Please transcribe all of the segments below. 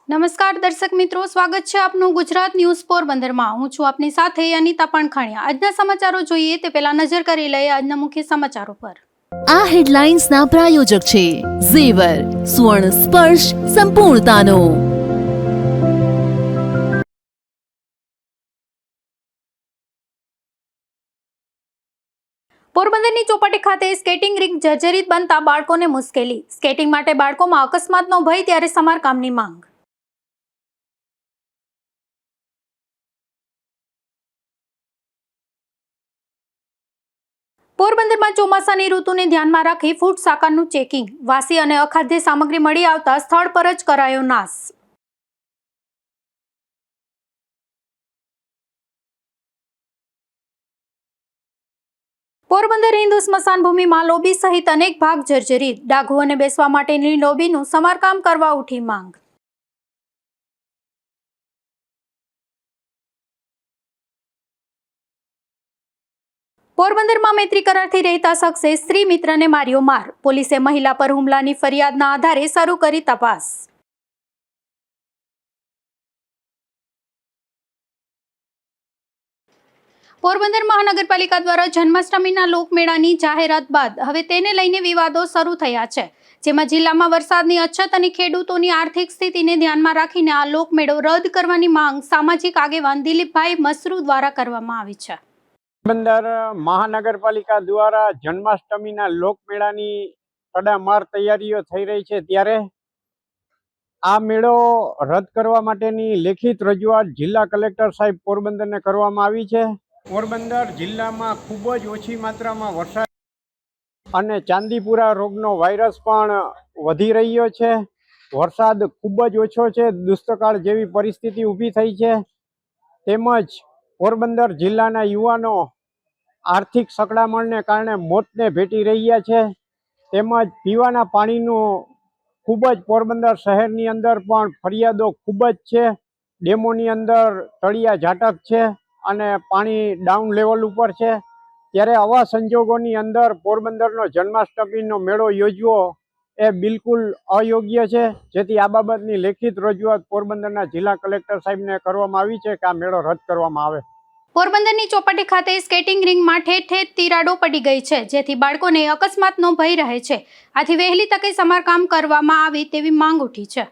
નમસ્કાર દર્શક મિત્રો, સ્વાગત છે આપનું ગુજરાત ન્યૂઝ પોરબંદરમાં। હું છું આપની સાથે અનિતા પાણખાણિયા। આજના સમાચારો જોઈએ તે પહેલા નજર કરી લઈએ આજના મુખ્ય સમાચારો પર। આ હેડલાઇન્સના પ્રાયોજક છે ઝેવર, સ્વર્ણ સ્પર્શ સંપૂર્ણતાનો। પોરબંદરની ચોપાટી ખાતે સ્કેટિંગ રિંગ જર્જરિત બનતા બાળકોને મુશ્કેલી। સ્કેટિંગ માટે બાળકોમાં અકસ્માતનો ભય, ત્યારે સમારકામની માંગ। પોરબંદરમાં ચોમાસાની ઋતુને ધ્યાનમાં રાખી ફૂડ સાકારનું ચેકિંગ। વાસી અને અખાદ્ય સામગ્રી મળી આવતા સ્થળ પર જ કરાયો નાશ। પોરબંદર હિન્દુ સ્મશાન ભૂમિમાં લોબી સહિત અનેક ભાગ જર્જરિત। ડાઘુઓને બેસવા માટેની લોબીનું સમારકામ કરવા ઉઠી માંગ। પોરબંદરમાં મૈત્રી કરારથી રહેતા શખ્સે સ્ત્રી મિત્રને માર્યો માર। પોલીસે મહિલા પર હુમલાની ફરિયાદના આધારે શરૂ કરી તપાસ। પોરબંદર મહાનગરપાલિકા દ્વારા જન્માષ્ટમીના લોકમેળાની જાહેરાત બાદ હવે તેને લઈને વિવાદો શરૂ થયા છે, જેમાં જિલ્લામાં વરસાદની અછત અને ખેડૂતોની આર્થિક સ્થિતિને ધ્યાનમાં રાખીને આ લોકમેળો રદ કરવાની માંગ સામાજિક આગેવાન દિલીપભાઈ મસરૂ દ્વારા કરવામાં આવી છે। પોરબંદર મહાનગરપાલિકા દ્વારા જન્માષ્ટમીના લોકમેળાની તડામાર તૈયારીઓ થઈ રહી છે, ત્યારે આ મેળો રદ કરવા માટેની લેખિત રજૂઆત જિલ્લા કલેક્ટર સાહેબ પોરબંદરને કરવામાં આવી છે। પોરબંદર જિલ્લામાં ખૂબ જ ઓછી માત્રામાં વરસાદ અને ચાંદીપુરા રોગનો વાયરસ પણ વધી રહ્યો છે। વરસાદ ખૂબ જ ઓછો છે, દુષ્કાળ જેવી પરિસ્થિતિ ઊભી થઈ છે, તેમજ પોરબંદર જિલ્લાના યુવાનો આર્થિક સકડામણને કારણે મોતને ભેટી રહ્યા છે, તેમજ પીવાના પાણીનું ખૂબ જ પોરબંદર શહેરની અંદર પણ ફરિયાદો ખૂબ જ છે। ડેમોની અંદર તળિયા ઝાટક છે અને પાણી ડાઉન લેવલ ઉપર છે, ત્યારે આવા સંજોગોની અંદર પોરબંદરનો જન્માષ્ટમીનો મેળો યોજવો એ બિલકુલ અયોગ્ય છે, જેથી આ બાબતની લેખિત રજૂઆત પોરબંદરના જિલ્લા કલેક્ટર સાહેબને કરવામાં આવી છે કે આ મેળો રદ કરવામાં આવે। પોરબંદરની ચોપાટી ખાતે સ્કેટિંગ રિંગમાં ઠેર ઠેર તિરાડો પડી ગઈ છે, જેથી બાળકોને અકસ્માતનો ભય રહે છે। આથી વહેલી તકે સમારકામ કરવામાં આવે તેવી માંગ ઉઠી છે।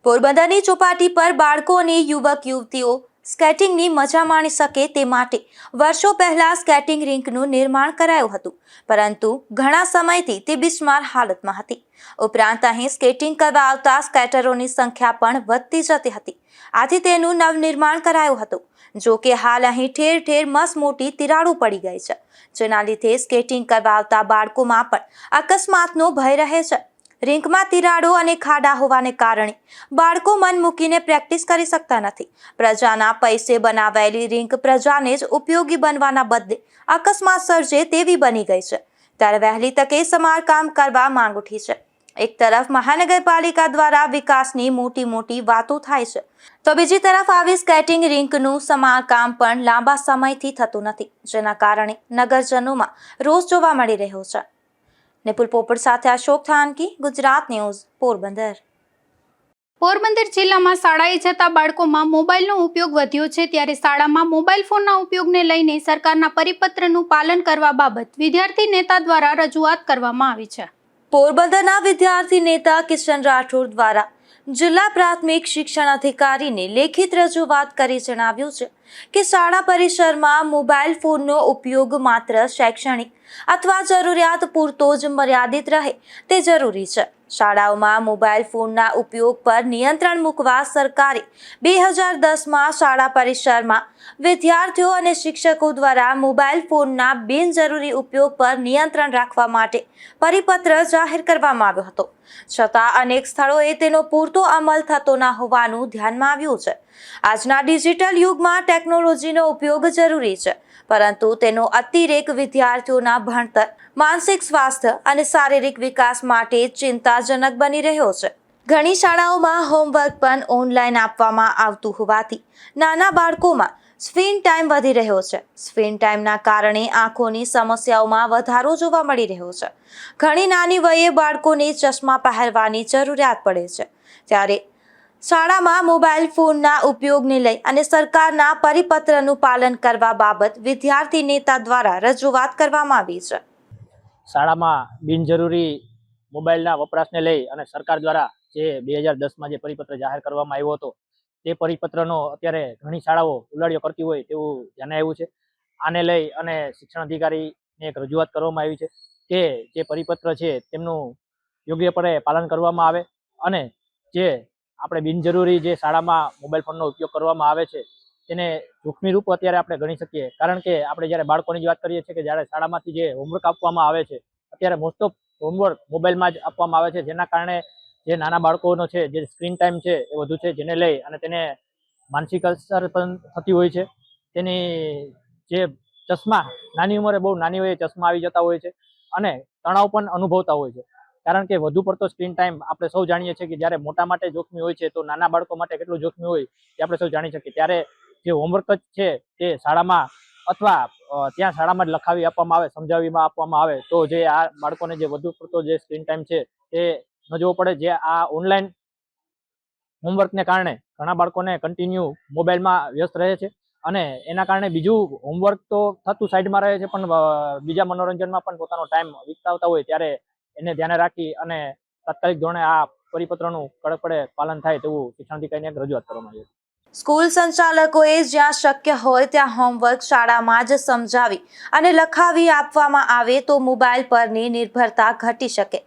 પોરબંદરની ચોપાટી પર બાળકો અને યુવક યુવતીઓ સ્કેટિંગની મજા માણી શકે તે માટે વર્ષો પહેલા સ્કેટિંગ રિંકનું નિર્માણ કરાયું હતું, પરંતુ ઘણા સમયથી તે બિસ્માર હાલતમાં હતી। ઉપરાંત અહીં સ્કેટિંગ કરવા આવતા સ્કેટરોની સંખ્યા પણ વધતી જતી હતી, આથી તેનું નવનિર્માણ કરાયું હતું। જો કે હાલ અહીં ઠેર ઠેર મસમોટી તિરાડો પડી ગઈ છે, જેના લીધે સ્કેટિંગ કરવા આવતા બાળકોમાં પણ અકસ્માતનો ભય રહે છે। રિંકમાં તિરાડો અને ખાડા હોવાને કારણે બાળકો મન મૂકીને પ્રેક્ટિસ કરી શકતા નથી। પ્રજાના પૈસે બનાવાયેલી રિંક પ્રજાને જ ઉપયોગી બનવાના બદલે અકસ્માત સર્જે તેવી બની ગઈ છે, ત્યારે વહેલી તકે સમારકામ કરવા માંગ ઉઠી છે। એક તરફ મહાનગરપાલિકા દ્વારા વિકાસની મોટી મોટી વાતો થાય છે, તો બીજી તરફ આવી સ્કેટિંગ રિંકનું સમારકામ પણ લાંબા સમયથી થતું નથી, જેના કારણે નગરજનોમાં રોષ જોવા મળી રહ્યો છે। નિપુલ પોપટ સાથે અશોક થાનકી, ગુજરાત ન્યૂઝ, પોરબંદર। પોરબંદર જિલ્લામાં શાળાએ જતા બાળકોમાં મોબાઈલનો ઉપયોગ વધ્યો છે, ત્યારે શાળામાં મોબાઈલ ફોનના ઉપયોગને લઈને સરકારના પરિપત્રનું પાલન કરવા બાબત વિદ્યાર્થી નેતા દ્વારા રજૂઆત કરવામાં આવી છે। પોરબંદરના વિદ્યાર્થી નેતા કિશન રાઠોડ દ્વારા જિલ્લા પ્રાથમિક શિક્ષણ અધિકારીને લેખિત રજૂઆત કરી જણાવ્યું છે કે શાળા પરિસરમાં મોબાઈલ ફોનનો ઉપયોગ માત્ર શૈક્ષણિક અથવા જરૂરિયાત પૂરતો જ મર્યાદિત રહે તે જરૂરી છે। શાળાઓમાં મોબાઈલ ફોનના ઉપયોગ પર નિયંત્રણ મૂકવા સરકારે 2010માં શાળા પરિસરમાં વિદ્યાર્થીઓ અને શિક્ષકો દ્વારા મોબાઈલ ફોનના બિનજરૂરી ઉપયોગ પર નિયંત્રણ રાખવા માટે પરિપત્ર જાહેર કરવામાં આવ્યો હતો, છતાં અનેક સ્થળોએ તેનો પૂરતો અમલ થતો ન હોવાનું ધ્યાનમાં આવ્યું છે। આજના ડિજિટલ યુગમાં ટેકનોલોજીનો ઉપયોગ જરૂરી છે, પરંતુ તેનો અતિરેક વિદ્યાર્થીઓના ભણતર, માનસિક સ્વાસ્થ્ય અને શારીરિક વિકાસ માટે ચિંતાજનક બની રહ્યો છે। ઘણી શાળાઓમાં હોમવર્ક પણ ઓનલાઈન આપવામાં આવતું હોવાથી નાના બાળકોમાં સ્ક્રીન ટાઈમ વધી રહ્યો છે। સ્ક્રીન ટાઈમના કારણે આંખોની સમસ્યાઓમાં વધારો જોવા મળી રહ્યો છે। ઘણી નાની વયે બાળકોને ચશ્મા પહેરવાની જરૂરિયાત પડે છે, ત્યારે શાળામાં મોબાઈલ ફોનના ઉપયોગને લઈ અને સરકારના પરિપત્રનું પાલન કરવા બાબત વિદ્યાર્થી નેતા દ્વારા રજૂઆત કરવામાં આવી છે. શાળામાં બિનજરૂરી મોબાઈલના વપરાશને લઈ અને સરકાર દ્વારા જે 2010માં જે પરિપત્ર જાહેર કરવામાં આવ્યો હતો તે પરિપત્રનો અત્યારે ઘણી શાળાઓ ઉલાળ્યો કરતી હોય તેવું ધ્યાને આવ્યું છે. આને લઈ અને શિક્ષણ અધિકારીને એક રજૂઆત કરવામાં આવી છે કે જે પરિપત્ર છે તેમનું યોગ્યપણે પાલન કરવામાં આવે અને જે આપણે બિનજરૂરી જે શાળામાં મોબાઈલ ફોનનો ઉપયોગ કરવામાં આવે છે તેને જોખમી રૂપ અત્યારે આપણે ગણી શકીએ. કારણ કે આપણે જ્યારે બાળકોની જ વાત કરીએ છીએ કે જ્યારે શાળામાંથી જે હોમવર્ક આપવામાં આવે છે અત્યારે મોસ્ટ ઓફ હોમવર્ક મોબાઈલમાં જ આપવામાં આવે છે, જેના કારણે જે નાના બાળકોનો છે જે સ્ક્રીન ટાઈમ છે એ વધુ છે, જેને લઈ અને તેને માનસિક અસર પણ થતી હોય છે. તેની જે ચશ્મા નાની ઉંમરે બહુ નાની વયે ચશ્મા આવી જતા હોય છે અને તણાવ પણ અનુભવતા હોય છે. કારણ કે વધુ પડતો સ્ક્રીન ટાઈમ આપણે સૌ જાણીએ છીએ કે જ્યારે મોટા માટે જોખમી હોય છે તો નાના બાળકો માટે કેટલું જોખમી હોય તે આપણે સૌ જાણી શકીએ. ત્યારે જે હોમવર્ક જ છે તે શાળામાં અથવા ત્યાં શાળામાં જ લખાવી આપવામાં આવે, સમજાવીમાં આપવામાં આવે તો જે આ બાળકોને જે વધુ પડતો જે સ્ક્રીન ટાઈમ છે તે ન જોવો પડે. જે આ ઓનલાઈન હોમવર્કને કારણે ઘણા બાળકોને કન્ટિન્યુ મોબાઈલમાં વ્યસ્ત રહે છે અને એના કારણે બીજું હોમવર્ક તો થતું સાઈડમાં રહે છે પણ બીજા મનોરંજનમાં પણ પોતાનો ટાઈમ વિતાવતા હોય ત્યારે એને ધ્યાને રાખી અને તાત્કાલિક ધોરણે આ પરિપત્રનું કડકપણે પાલન થાય તેવું શિક્ષણ અધિકારીને એક રજૂઆત કરવામાં આવી. સ્કૂલ સંચાલકોએ જ્યાં શક્ય હોય ત્યાં હોમવર્ક શાળામાં જ સમજાવી અને લખાવી આપવામાં આવે તો મોબાઈલ પરની નિર્ભરતા ઘટી શકે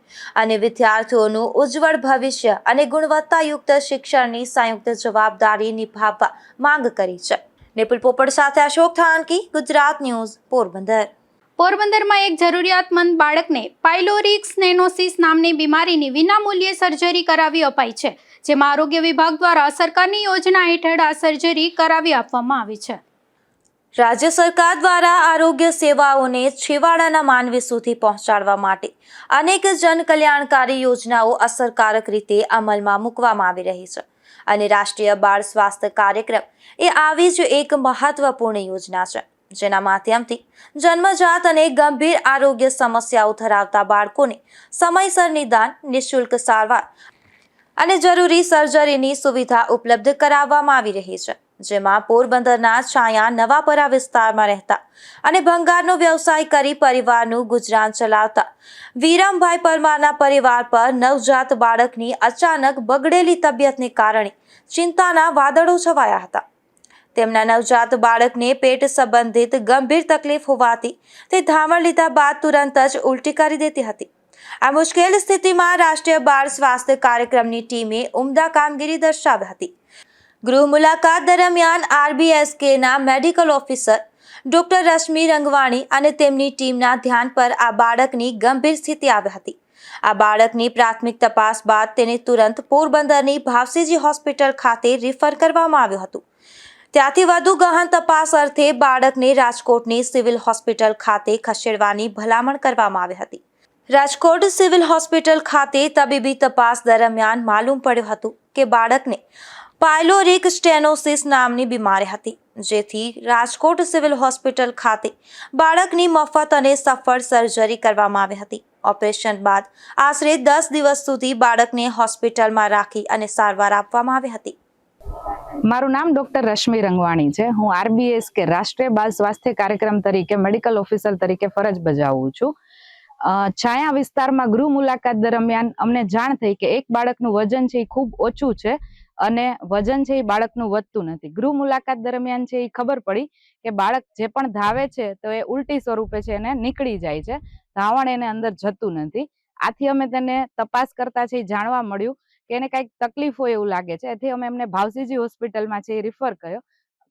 અને વિદ્યાર્થીઓનું ઉજ્જવળ ભવિષ્ય અને ગુણવત્તાયુક્ત શિક્ષણની સંયુક્ત જવાબદારી નિભાવવા માંગ કરી છે. નિપુલ પોપટ સાથે અશોક થાનકી, ગુજરાત ન્યૂઝ, પોરબંદર. પોરબંદરમાં એક જરૂરિયાતમંદ બાળકને પાયલોરિક સ્ટેનોસિસ નામની બીમારીની વિનામૂલ્યે સર્જરી કરાવી અપાઈ છે, જેમાં આરોગ્ય વિભાગ દ્વારા સરકારની યોજના હેઠળ આ સર્જરી કરાવી આપવામાં આવી છે. રાજ્ય સરકાર દ્વારા આરોગ્ય સેવાઓને છેવાડાના માનવી સુધી પહોંચાડવા માટે અનેક જનકલ્યાણકારી યોજનાઓ અસરકારક રીતે અમલમાં મૂકવામાં આવી રહી છે અને રાષ્ટ્રીય બાળ સ્વાસ્થ્ય કાર્યક્રમ એ આવી જ એક મહત્વપૂર્ણ યોજના છે, જેના માધ્યમથી જન્મજાત અને ગંભીર આરોગ્ય સમસ્યાઓ ધરાવતા બાળકોને સમયસર નિદાન, નિઃશુલ્ક સારવાર અને જરૂરી સર્જરીની સુવિધા ઉપલબ્ધ કરાવવામાં આવી રહી છે. જેમાં પોરબંદરના છાયા નવાપરા વિસ્તારમાં રહેતા અને ભંગારનો વ્યવસાય કરી પરિવારનું ગુજરાન ચલાવતા વિરમભાઈ પરમારના પરિવાર પર નવજાત બાળકની અચાનક બગડેલી તબિયતને કારણે ચિંતાના વાદળો છવાયા હતા. તેમના નવજાત બાળકને પેટ સંબંધિત ગંભીર તકલીફ હોવાથી તે ધાવણ લીધા બાદ તુરંત જ ઉલટી કરી દેતી હતી. આ મુશ્કેલ સ્થિતિમાં રાષ્ટ્રીય બાળ સ્વાસ્થ્ય કાર્યક્રમની ટીમે ઉમદા કામગીરી દર્શાવી હતી. ગૃહ મુલાકાત દરમિયાન RBSKના મેડિકલ ઓફિસર ડોક્ટર રશ્મિ રંગવાણી અને તેમની ટીમના ધ્યાન પર આ બાળકની ગંભીર સ્થિતિ આવી હતી. આ બાળકની પ્રાથમિક તપાસ બાદ તેને તુરંત પોરબંદરની ભાવસીજી હોસ્પિટલ ખાતે રિફર કરવામાં આવ્યું હતું. ત્યાંથી વધુ ગહન તપાસ અર્થે બાળકને રાજકોટની સિવિલ હોસ્પિટલ ખાતે ખસેડવાની ભલામણ કરવામાં આવી હતી. રાજકોટ સિવિલ હોસ્પિટલ ખાતે તબીબી તપાસ દરમિયાન માલુમ પડ્યું હતું કે બાળકને પાયલોરિક સ્ટેનોસિસ નામની બીમારી હતી, જેથી રાજકોટ સિવિલ હોસ્પિટલ ખાતે બાળકની મફત અને સફળ સર્જરી કરવામાં આવી હતી. ઓપરેશન બાદ આશરે 10 દિવસ સુધી બાળકને હોસ્પિટલમાં રાખી અને સારવાર આપવામાં આવી હતી. મારું નામ ડોક્ટર રશ્મિ રંગવાણી છે. હું RBSK રાષ્ટ્રીય બાળ સ્વાસ્થ્ય કાર્યક્રમ તરીકે મેડિકલ ઓફિસર તરીકે ફરજ બજાવું છું. છાયા વિસ્તારમાં ગૃહ મુલાકાત દરમિયાન અમને જાણ થઈ કે એક બાળકનું વજન છે એ ખૂબ ઓછું છે અને વજન છે એ બાળકનું વધતું નથી. ગૃહ મુલાકાત દરમિયાન છે એ ખબર પડી કે બાળક જે પણ ધાવે છે તો એ ઉલટી સ્વરૂપે છે એને નીકળી જાય છે, ધાવણ એને અંદર જતું નથી. આથી અમે તેને તપાસ કરતા છે જાણવા મળ્યું કે એને કંઈક તકલીફ હોય એવું લાગે છે. એથી અમે એમને ભાવસીજી હોસ્પિટલમાં છે એ રિફર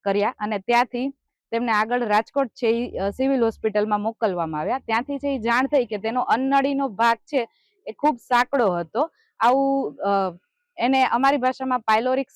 કર્યા અને ત્યાંથી તેમને આગળ રાજકોટ છે એ સિવિલ હોસ્પિટલમાં મોકલવામાં આવ્યા. ત્યાંથી છે એ જાણ થઈ કે તેનો અન્નનળીનો ભાગ છે એ ખૂબ સાંકડો હતો. આવું એને અમારી ભાષામાં પાયલોરિક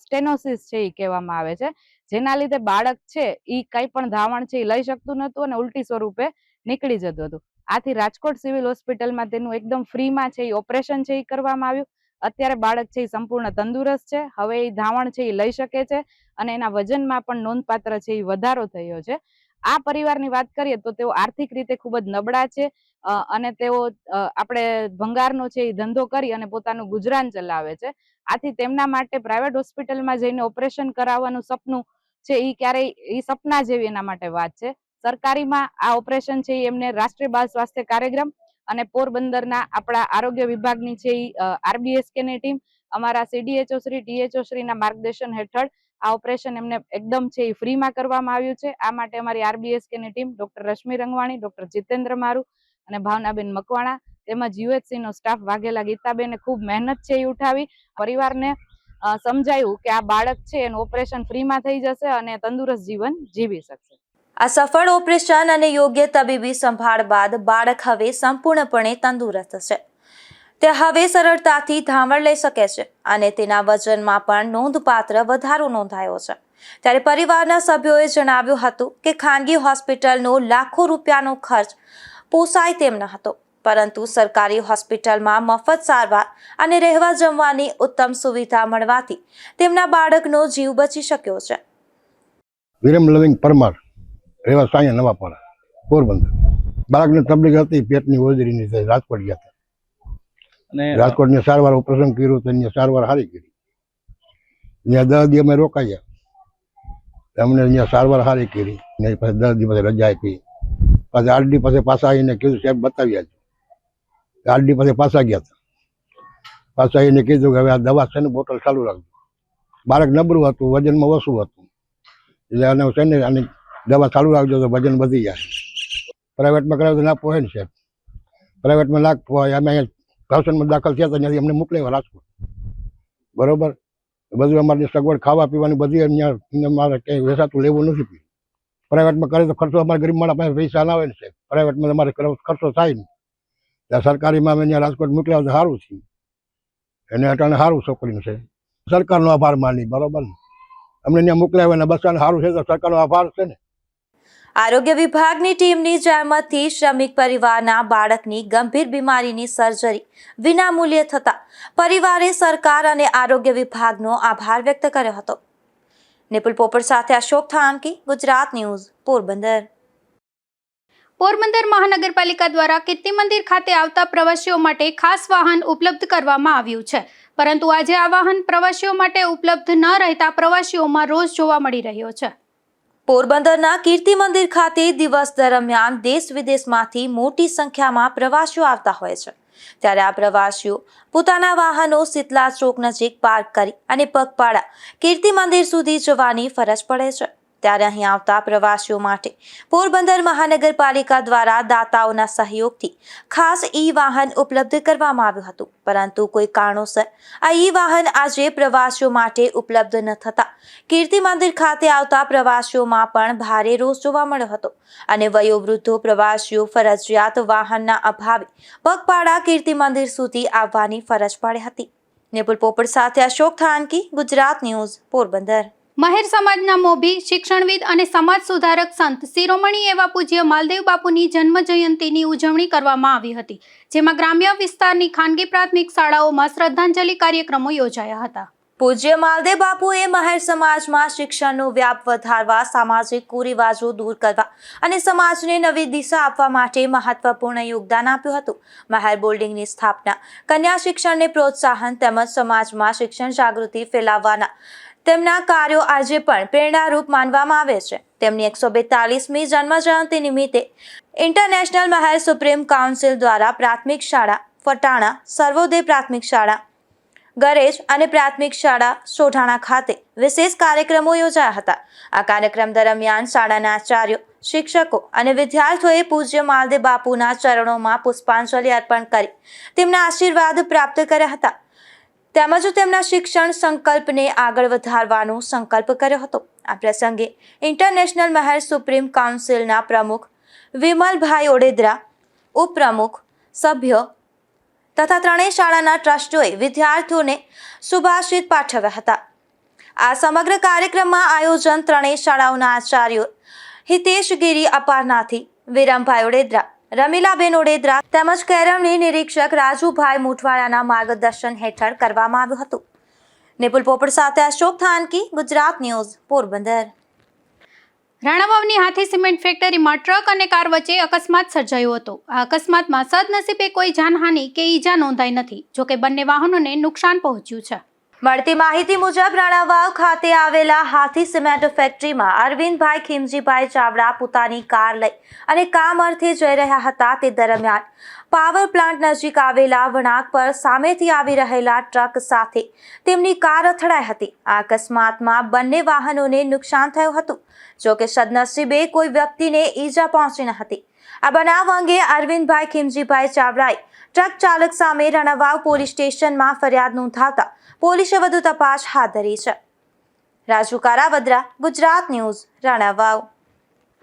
સ્ટેનોસિસ છે એ કહેવામાં આવે છે, જેના લીધે બાળક છે એ કંઈ પણ ધાવણ છે એ લઈ શકતું નહોતું અને ઉલટી સ્વરૂપે નીકળી જતું હતું. આથી રાજકોટ સિવિલ હોસ્પિટલમાં તેનું એકદમ ફ્રીમાં છે એ ઓપરેશન છે એ કરવામાં આવ્યું. અત્યારે બાળક છે એ સંપૂર્ણ તંદુરસ્ત છે. હવે એ ધાવણ છે એ લઈ શકે છે અને એના વજનમાં પણ નોંધપાત્ર છે એ વધારો થયો છે. આ પરિવારની વાત કરીએ તો તેઓ આર્થિક રીતે ખૂબ જ નબળા છે અને તેઓ આપણે ભંગારનો છે એ ધંધો કરી અને પોતાનું ગુજરાન ચલાવે છે. આથી તેમના માટે પ્રાઇવેટ હોસ્પિટલમાં જઈને ઓપરેશન કરાવવાનું સપનું છે એ ક્યારેય એ સપના જેવી એના માટે વાત છે. સરકારીમાં આ ઓપરેશન છે એમને રાષ્ટ્રીય બાળ સ્વાસ્થ્ય કાર્યક્રમ અને પોરબંદરના આપણા આરોગ્ય વિભાગની છે RBSKની ટીમ, અમારા CDHO શ્રી THO શ્રીના માર્ગદર્શન હેઠળ આ ઓપરેશન એમને એકદમ છે એ ફ્રીમાં કરવામાં આવ્યું છે. આ માટે અમારી RBSKની team doctor Rashmi Rangwani, doctor Jitendra Maru અને ભાવનાબેન મકવાણા તેમજ UHC નો સ્ટાફ વાઘેલા ગીતાબેને ખૂબ મહેનત છે એ ઉઠાવી પરિવારને સમજાયું કે આ બાળક છે એનું ઓપરેશન ફ્રીમાં થઈ જશે અને તંદુરસ્ત જીવન જીવી શકશે. આ સફળ ઓપરેશન અને યોગ્ય તબીબી સંભાળ બાદ બાળક હવે સંપૂર્ણપણે તંદુરસ્ત છે. તે હવે સરળતાથી ધાવણ લઈ શકે છે અને તેના વજનમાં પણ નોંધપાત્ર વધારો નોંધાયો છે. ત્યારે પરિવારના સભ્યોએ જણાવ્યું હતું કે ખાનગી હોસ્પિટલનો લાખો રૂપિયાનો ખર્ચ પોસાય તેમ ન હતો, પરંતુ સરકારી હોસ્પિટલમાં મફત સારવાર અને રહેવા જમવાની ઉત્તમ સુવિધા મળવાથી તેમના બાળકનો જીવ બચી શક્યો છે. વિરમ લવિંગ પરમાર, રહેવા સાયા નવાપાડા, પોરબંદર. બાળકને તકલીફ હતી, પેટની હોજરીની, રાજકોટ ગયા હતા અને રાજકોટની સારવાર ઓપરેશન કર્યું તો એની સારવાર સારી કરી. ત્યાં 10 દિવસ અમે રોકાયા, અમને અહીંયા સારવાર સારી કરી. પછી 10 દિવસ રજા આપી. પછી 8 દિવસ પછી પાછા આવીને કીધું સાહેબ બતાવી આવજો. 8 દિવસ પછી પાછા ગયા હતા. પાછા આવીને કીધું કે હવે આ દવા છે ને બોટલ ચાલુ રાખજો. બાળક નબળું હતું, વજનમાં ઓછું હતું, એટલે આને છે ને આની દવા ચાલુ રાખજો તો વજન વધી જાય. પ્રાઇવેટમાં કરાવ્યું તો ના પોહાય ને સાહેબ, પ્રાઇવેટમાં ના પોહાય. અમે અહીંયા ઘાસનમાં દાખલ થયા હતા, ત્યાંથી અમને મોકલ્યા રાજકોટ. બરોબર, બધું અમારી સગવડ ખાવા પીવાની બધી અહીંયા અમારે કંઈ વેસાતું લેવું નથી. પ્રાઇવેટમાં કરે તો ખર્ચો અમારા ગરીબ માણસ પાસે પૈસા ના હોય ને સાહેબ, પ્રાઇવેટમાં અમારે ખર્ચો થાય ને. ત્યાં સરકારીમાં અમે અહીંયા રાજકોટ મોકલ્યા તો સારું છે, એને અટાણે સારું છોકરીનું છે. સરકારનો આભાર માની, બરોબર ને, અમને ત્યાં મોકલ્યા હોય ને બસાને સારું છે તો સરકારનો આભાર છે ને. આરોગ્ય વિભાગની ટીમની જહેમતથી શ્રમિક પરિવારના બાળકની ગંભીર બીમારીની સર્જરી વિનામૂલ્યે થતા પરિવારે સરકાર અને આરોગ્ય વિભાગનો આભાર વ્યક્ત કર્યો હતો. નિપુલ પોપટ સાથે અશોક થાનકી, ગુજરાત ન્યૂઝ, પોરબંદર. પોરબંદર મહાનગરપાલિકા દ્વારા કીર્તિ મંદિર ખાતે આવતા પ્રવાસીઓ માટે ખાસ વાહન ઉપલબ્ધ કરવામાં આવ્યું છે, પરંતુ આજે આ વાહન પ્રવાસીઓ માટે ઉપલબ્ધ ન રહેતા પ્રવાસીઓમાં રોષ જોવા મળી રહ્યો છે. પોરબંદરના કીર્તિ મંદિર ખાતે દિવસ દરમિયાન દેશ વિદેશમાંથી મોટી સંખ્યામાં પ્રવાસીઓ આવતા હોય છે. ત્યારે આ પ્રવાસીઓ પોતાના વાહનો શીતલા ચોક નજીક પાર્ક કરી અને પગપાળા કીર્તિ મંદિર સુધી જવાની ફરજ પડે છે. ત્યારે અહીં આવતા પ્રવાસીઓ માટે પોરબંદર મહાનગરપાલિકા દ્વારા દાતાઓના સહયોગથી ખાસ વાહન ઉપલબ્ધ કરવામાં આવ્યું હતું, પરંતુ કોઈ કારણોસર આ વાહન આજે પ્રવાસીઓ માટે ઉપલબ્ધ ન થતા કીર્તિ મંદિર ખાતે આવતા પ્રવાસીઓમાં પણ ભારે રોષ જોવા મળ્યો હતો અને વયોવૃદ્ધો પ્રવાસીઓ ફરજિયાત વાહનના અભાવે પગપાળા કીર્તિ મંદિર સુધી આવવાની ફરજ પડી હતી. નિપુલ પોપટ સાથે અશોક થાનકી, ગુજરાત ન્યૂઝ, પોરબંદર. મહેર સમાજના મોભી, શિક્ષણવિદ અને સમાજ સુધારક સંત શિરોમણી એવા પૂજ્ય માલદેવ બાપુની જન્મ જયંતિની ઉજવણી કરવામાં આવી હતી, જેમાં ગ્રામ્ય વિસ્તારની ખાનગી પ્રાથમિક શાળાઓમાં શ્રદ્ધાંજલિ કાર્યક્રમો યોજાયા હતા. પૂજ્ય માલદેવ બાપુએ મહેર સમાજમાં શિક્ષણનો વ્યાપ વધારવા, સામાજિક કુરિવાજો દૂર કરવા અને સમાજને નવી દિશા આપવા માટે મહત્વપૂર્ણ યોગદાન આપ્યું હતું. મહેર બોર્ડિંગની સ્થાપના, કન્યા શિક્ષણને પ્રોત્સાહન તેમજ સમાજમાં શિક્ષણ જાગૃતિ ફેલાવવાના તેમના કાર્યો આજે પણ પ્રેરણારૂપ માનવામાં આવે છે. તેમની 142મી જન્મજયંતિ નિમિત્તે ઇન્ટરનેશનલ મહેર સુપ્રીમ કાઉન્સિલ દ્વારા પ્રાથમિક શાળા ફટાણા, સર્વોદય પ્રાથમિક શાળા ગરેજ અને પ્રાથમિક શાળા સોઢાણા ખાતે વિશેષ કાર્યક્રમો યોજાયા હતા. આ કાર્યક્રમ દરમિયાન શાળાના આચાર્યો, શિક્ષકો અને વિદ્યાર્થીઓએ પૂજ્ય માલદેવ બાપુના ચરણોમાં પુષ્પાંજલિ અર્પણ કરી તેમના આશીર્વાદ પ્રાપ્ત કર્યા હતા. તેમજ તેમના શિક્ષણ સંકલ્પને આગળ વધારવાનો સંકલ્પ કર્યો હતો. આ પ્રસંગે ઇન્ટરનેશનલ મહેર સુપ્રીમ કાઉન્સિલના પ્રમુખ વિમલભાઈ ઓડેદરા, ઉપપ્રમુખ, સભ્યો તથા ત્રણેય શાળાના ટ્રસ્ટીઓએ વિદ્યાર્થીઓને શુભાશીર્વાદ પાઠવ્યા હતા. આ સમગ્ર કાર્યક્રમમાં આયોજન ત્રણેય શાળાઓના આચાર્યો હિતેશગીરી અપારનાથી, વિરમભાઈ ઓડેદરા, રમીલાબેન ઓડેદરા તેમજ કેળવણી નિરીક્ષક રાજુભાઈ મોઠવાડાના માર્ગદર્શન હેઠળ કરવામાં આવ્યું હતું. નિપુલ પોપટ સાથે અશોક થાનકી, ગુજરાત ન્યૂઝ, પોરબંદર. રાણાવાવની હાથી સિમેન્ટ ફેક્ટરીમાં ટ્રક અને કાર વચ્ચે અકસ્માત સર્જાયો હતો. આ અકસ્માતમાં સદનસીબે કોઈ જાનહાનિ કે ઈજા નોંધાઈ નથી. જોકે બંને વાહનોને નુકસાન પહોંચ્યું છે. મળતી માહિતી મુજબ રાણાવાવ ખાતે આવેલા હાથી સિમેન્ટ ફેક્ટરીમાં અરવિંદભાઈ ખીમજીભાઈ ચાવડા પોતાની કાર લઈ અને કામ અર્થે જઈ રહ્યા હતા. તે દરમિયાન પાવર પ્લાન્ટ નજીક આવેલા વળાંક પર સામેથી આવી રહેલા ટ્રક સાથે તેમની કાર અથડાઈ હતી. આ અકસ્માતમાં બંને વાહનોને નુકસાન થયું હતું. જોકે સદનસીબે કોઈ વ્યક્તિને ઈજા પહોંચી ન હતી. આ બનાવ અંગે અરવિંદભાઈ ખીમજીભાઈ ચાવડાએ ટ્રક ચાલક સામે રાણાવાવ પોલીસ સ્ટેશનમાં ફરિયાદ નોંધાવતા પોલીસે વધુ તપાસ હાથ ધરી છે. રાજુ કારાવદ્રા, ગુજરાત ન્યૂઝ, રાણાવાવ.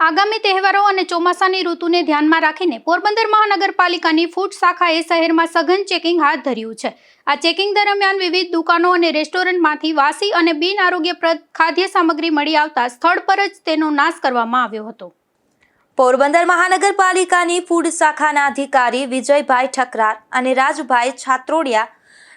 આગામી તહેવારો અને ચોમાસાની ઋતુને ધ્યાનમાં રાખીને પોરબંદર મહાનગરપાલિકાની ફૂડ શાખાએ શહેરમાં સઘન ચેકિંગ હાથ ધર્યું છે. આ ચેકિંગ દરમિયાન વિવિધ દુકાનો અને રેસ્ટોરન્ટમાંથી વાસી અને બિન આરોગ્યપ્રદ ખાદ્ય સામગ્રી મળી આવતા સ્થળ પર જ તેનો નાશ કરવામાં આવ્યો હતો. પોરબંદર મહાનગરપાલિકાની ફૂડ શાખાના અધિકારી વિજયભાઈ ઠકરાર અને રાજભાઈ છાત્રોડિયા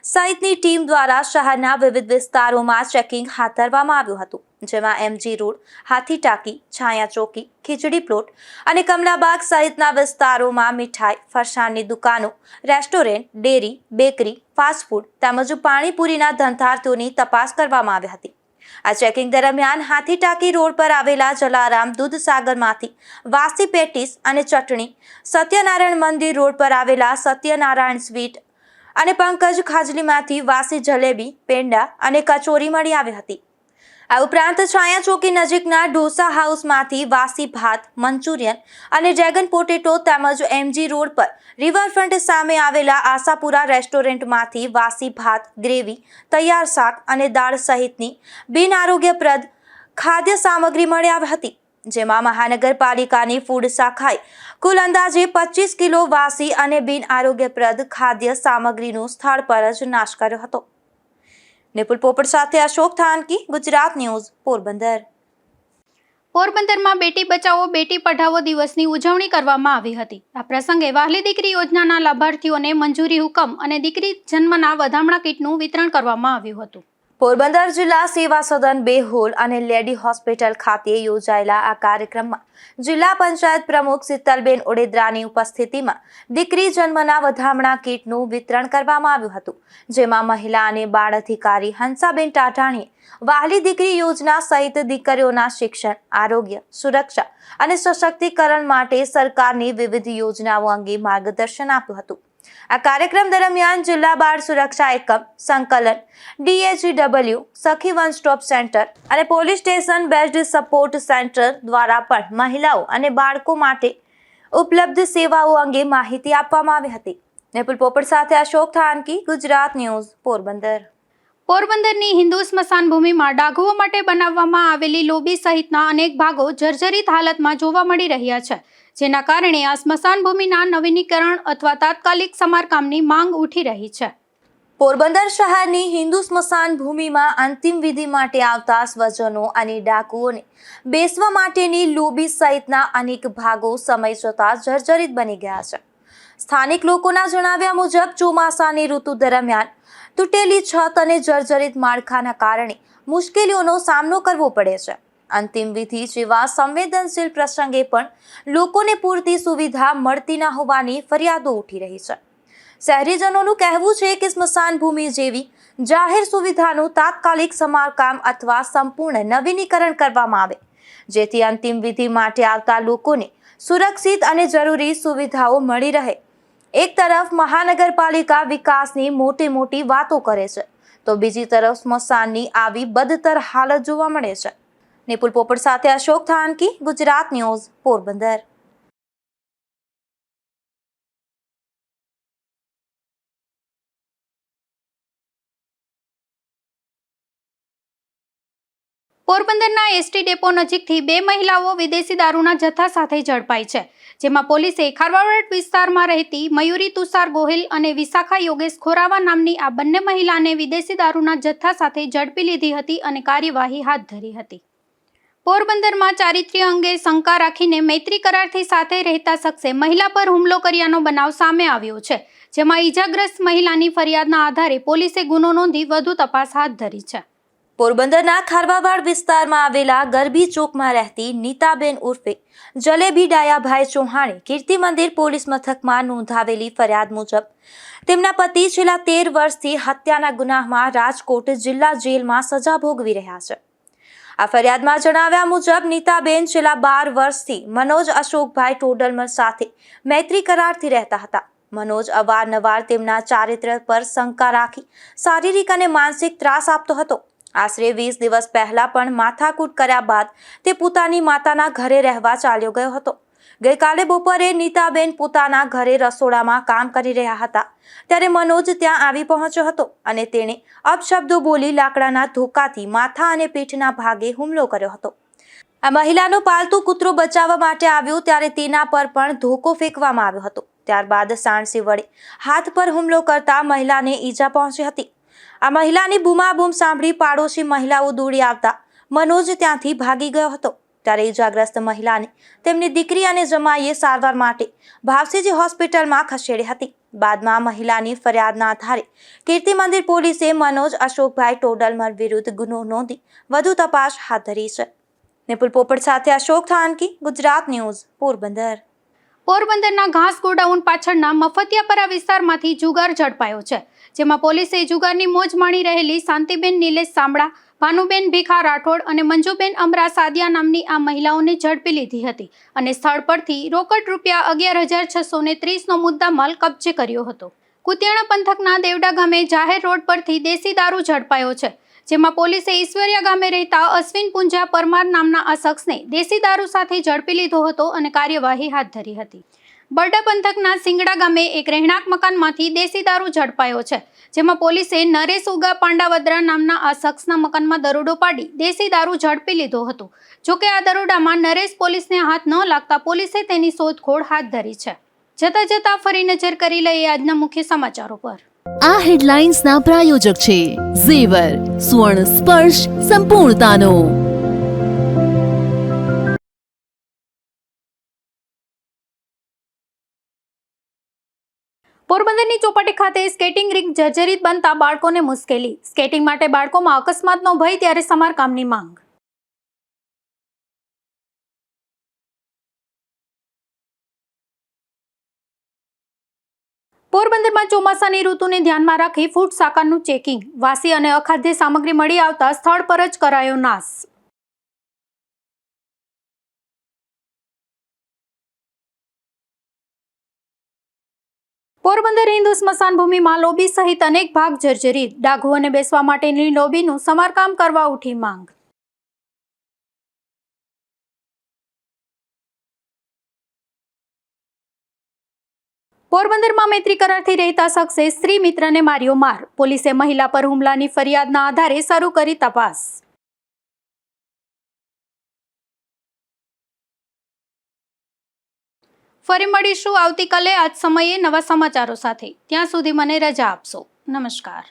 સહિતની ટીમ દ્વારા શહેરના વિવિધ વિસ્તારોમાં ચેકિંગ હાથ ધરવામાં આવ્યું હતું. જેમાં MG રોડ, હાથી ટાંકી, છાયા ચોકી, ખીચડી પ્લોટ અને કમલાબાગ સહિતના વિસ્તારોમાં મીઠાઈ, ફરસાણની દુકાનો, રેસ્ટોરન્ટ, ડેરી, બેકરી, ફાસ્ટફૂડ તેમજ પાણીપુરીના ધંધાર્થીઓની તપાસ કરવામાં આવી હતી. આ ચેકિંગ દરમિયાન હાથી ટાંકી રોડ પર આવેલા જલારામ દૂધસાગરમાંથી વાસી પેટીસ અને ચટણી, સત્યનારાયણ મંદિર રોડ પર આવેલા સત્યનારાયણ સ્વીટ અને પંકજ ખાજલીમાંથી વાસી જલેબી, પેંડા અને કચોરી મળી આવી હતી. આ ઉપરાંત છાયા ચોકી નજીકના ઢોસા હાઉસમાંથી વાસી ભાત, મંચુરિયન અને ડ્રેગન પોટેટો તેમજ MG રોડ પર રિવરફ્રન્ટ સામે આવેલા આશાપુરા રેસ્ટોરન્ટમાંથી વાસી ભાત, ગ્રેવી, તૈયાર શાક અને દાળ સહિતની બિન આરોગ્યપ્રદ ખાદ્ય સામગ્રી મળી આવી હતી. જેમાં મહાનગરપાલિકાની ફૂડ શાખાએ કુલ અંદાજે 25 કિલો વાસી અને બિન આરોગ્યપ્રદ ખાદ્ય સામગ્રીનો સ્થળ પર જ નાશ કર્યો હતો. નિપુલ પોપટ સાથે અશોક થાનકી, ગુજરાત ન્યૂઝ, પોરબંદર. પોરબંદરમાં બેટી બચાવો બેટી પઢાવો દિવસની ઉજવણી કરવામાં આવી હતી. આ પ્રસંગે વહાલી દીકરી યોજનાના લાભાર્થીઓને મંજૂરી હુકમ અને દીકરી જન્મના વધામણા કીટનું વિતરણ કરવામાં આવ્યું હતું. પોરબંદર જિલ્લા સેવા સદન 2 હોલ અને લેડી હોસ્પિટલ ખાતે યોજાયેલા આ કાર્યક્રમમાં જિલ્લા પંચાયત પ્રમુખ શીતલબેન ઓડેદરાની ઉપસ્થિતિમાં દીકરી જન્મના વધામણા કીટનું વિતરણ કરવામાં આવ્યું હતું. જેમાં મહિલા અને બાળ અધિકારી હંસાબેન ટાઢાણીએ વહાલી દીકરી યોજના સહિત દીકરીઓના શિક્ષણ, આરોગ્ય, સુરક્ષા અને સશક્તિકરણ માટે સરકારની વિવિધ યોજનાઓ અંગે માર્ગદર્શન આપ્યું હતું. આ કાર્યક્રમ દરમિયાન જિલ્લા બાળ સુરક્ષા એકમ, સંકલન, DHW, સખી વન સ્ટોપ સેન્ટર અને police station based support centre દ્વારા પણ મહિલાઓ અને બાળકો માટે ઉપલબ્ધ સેવાઓ અંગે માહિતી આપવામાં આવી હતી. નિપુલ પોપટ સાથે અશોક થાનકી, ગુજરાત ન્યૂઝ, પોરબંદર. પોરબંદરની હિન્દુ સ્મશાન ભૂમિમાં ડાઘુઓ માટે બનાવવામાં આવેલી લોબી સહિતના અનેક ભાગો જર્જરિત હાલતમાં જોવા મળી રહ્યા છે. જેના કારણે આ સ્મશાન ભૂમિના નવીનીકરણ અથવા તાત્કાલિક સમારકામની માંગ ઉઠી રહી છે. પોરબંદર શહેરની હિન્દુ સ્મશાન ભૂમિમાં અંતિમ વિધિ માટે આવતા સ્વજનો અને ડાકુઓને બેસવા માટેની લોબી સહિતના અનેક ભાગો સમય જતાં જર્જરિત બની ગયા છે. સ્થાનિક લોકોના જણાવ્યા મુજબ ચોમાસાની ઋતુ દરમિયાન તૂટેલી છત અને જર્જરિત માળખાના કારણે મુશ્કેલીઓનો સામનો કરવો પડે છે. અંતિમ વિધિ જેવા સંવેદનશીલ પ્રસંગે પણ લોકોને પૂરતી સુવિધા મળતી ન હોવાની ફરિયાદો ઉઠી રહી છે. શહેરીજનોનું કહેવું છે કે સ્મશાન ભૂમિ જેવી જાહેર સુવિધાનું તાત્કાલિક સમારકામ અથવા સંપૂર્ણ નવીનીકરણ કરવામાં આવે, જેથી અંતિમ વિધિ માટે આવતા લોકોને સુરક્ષિત અને જરૂરી સુવિધાઓ મળી રહે. એક તરફ મહાનગરપાલિકા વિકાસની મોટી વાતો કરે છે, તો બીજી તરફ સ્મશાનની આવી બદતર હાલત જોવા મળે છે. નિપુલ પોપટ સાથે અશોક થાનકી, ગુજરાત ન્યૂઝ, પોરબંદર. પોરબંદરના એસટી ડેપો નજીકથી 2 મહિલાઓ વિદેશી દારૂના જથ્થા સાથે ઝડપાઈ છે. જેમાં પોલીસે ખારવાડ વિસ્તારમાં રહેતી મયુરી તુષાર ગોહિલ અને વિશાખા યોગેશ ખોરાવા નામની આ બંને મહિલાને વિદેશી દારૂના જથ્થા સાથે ઝડપી લીધી હતી અને કાર્યવાહી હાથ ધરી હતી. પોરબંદરમાં ચારિત્ર્ય અંગે શંકા રાખીને મૈત્રી કરારથી સાથે રહેતા શખ્સે મહિલા પર હુમલો કર્યાનો બનાવ સામે આવ્યો છે. જેમાં ઈજાગ્રસ્ત મહિલાની ફરિયાદના આધારે પોલીસે ગુનો નોંધી વધુ તપાસ હાથ ધરી છે. પોરબંદરના ખારવાવાડ વિસ્તારમાં આવેલા ગરબી ચોકમાં રહેતી નીતાબેન ઉર્ફે જલેબી ડાયાભાઈ ચૌહાણે કીર્તિ મંદિર પોલીસ મથકમાં નોંધાવેલી ફરિયાદ મુજબ તેમના પતિ છેલ્લા 13 વર્ષથી હત્યાના ગુનામાં રાજકોટ જિલ્લા જેલમાં સજા ભોગવી રહ્યા છે. આ ફરિયાદમાં જણાવ્યા મુજબ નીતાબેન છેલ્લા 12 વર્ષથી મનોજ અશોકભાઈ ટોડલમલ સાથે મૈત્રી કરારથી રહેતા હતા. મનોજ અવારનવાર તેમના ચારિત્ર પર શંકા રાખી શારીરિક અને માનસિક ત્રાસ આપતો હતો. આશરે 20 દિવસ પહેલા પણ માથાકૂટ કર્યા બાદ તે પોતાની માતાના ઘરે રહેવા ચાલ્યો ગયો હતો. ગઈકાલે બપોરે નીતાબેન પોતાના ઘરે રસોડામાં કામ કરી રહ્યા હતા ત્યારે મનોજ ત્યાં આવી પહોંચ્યો હતો અને તેણે અપશબ્દો બોલી લાકડાના ધોકાથી માથા અને પીઠના ભાગે હુમલો કર્યો હતો. આ મહિલાનો પાલતુ કૂતરો બચાવવા માટે આવ્યો ત્યારે તેના પર પણ ધોકો ફેંકવામાં આવ્યો હતો. ત્યારબાદ સાણસી વડે હાથ પર હુમલો કરતા મહિલાને ઈજા પહોંચી હતી. આ મહિલાની બૂમાબૂમ સાંભળી પાડોશી મહિલાઓ દોડી આવતા મનોજ ત્યાંથી ભાગી ગયો હતો. ત્યારે ઈજાગ્રસ્ત મહિલાને તેમની દીકરી અને જમાઈએ સારવાર માટે ભાવસીજી હોસ્પિટલમાં ખસેડી હતી. બાદમાં મહિલાની ફરિયાદના આધારે કીર્તિ મંદિર પોલીસે મનોજ અશોકભાઈ ટોડલમલ વિરુદ્ધ ગુનો નોંધી વધુ તપાસ હાથ ધરી છે. નિપુલ પોપટ સાથે અશોક થાનકી, ગુજરાત ન્યૂઝ, પોરબંદર. પોરબંદરના ઘાસ ગોડાઉન પાછળના મફતિયાપરા વિસ્તારમાંથી જુગાર ઝડપાયો છે, જેમાં પોલીસે જુગારની મોજ માણી રહેલી શાંતિબેન નિલેશ સાંબળા, ભાનુબેન ભીખા રાઠોડ અને મંજુબેન અમરા સાદિયા નામની આ મહિલાઓને ઝડપી લીધી હતી અને સ્થળ પરથી રોકડ રૂપિયા 11,630નો મુદ્દામાલ કબજે કર્યો હતો. કુતિયાણા પંથકના દેવડા ગામે જાહેર રોડ પરથી દેશી દારૂ ઝડપાયો છે, જેમાં પોલીસે ઈશ્વરિયા ગામે રહેતા અશ્વિન પુંજા પરમાર નામના આ શખ્સને દેશી દારૂ સાથે ઝડપી લીધો હતો અને કાર્યવાહી હાથ ધરી હતી. બરડા પંથકના સિંગડા ગામે એક રહેણાંક મકાનમાંથી દેશી દારૂ ઝડપાયો છે, જેમાં પોલીસે નરેશ ઉગા પાંડાવદ્રા નામના આ શખ્સના મકાનમાં દરોડો પાડી દેશી દારૂ ઝડપી લીધો હતો. જોકે આ દરોડામાં નરેશ પોલીસને હાથ ન લાગતા પોલીસે તેની શોધખોળ હાથ ધરી છે. જતા ફરી નજર કરી લઈએ આજના મુખ્ય સમાચારો પર. આ હેડલાઇન્સના પ્રાયોજક છે ઝેવર, સ્વર્ણ સ્પર્શ સંપૂર્ણતાનો. પોરબંદરની ચોપાટી ખાતે સ્કેટિંગ રિંગ જર્જરિત બનતા બાળકોને મુશ્કેલી. સ્કેટિંગ માટે બાળકોમાં અકસ્માતનો ભય, ત્યારે સમારકામની માંગ. પોરબંદરમાં ચોમાસાની ઋતુને ધ્યાનમાં રાખી ફૂડ સાકારનું ચેકિંગ. વાસી અને અખાદ્ય સામગ્રી મળી આવતા સ્થળ પર જ કરાયો નાશ. પોરબંદર હિન્દુ સ્મશાન ભૂમિમાં લોબી સહિત અનેક ભાગ જર્જરિત. ડાઘુઓને બેસવા માટેની લોબીનું સમારકામ કરવા ઉઠી માંગ. પોરબંદરમાં મૈત્રી કરારથી રહેતા શખ્સે સ્ત્રી મિત્રને માર્યો માર. પોલીસે મહિલા પર હુમલાની ફરિયાદના આધારે શરૂ કરી તપાસ. ફરી મળીશું આવતીકાલે આ જ સમયે નવા સમાચારો સાથે. ત્યાં સુધી મને રજા આપશો. નમસ્કાર.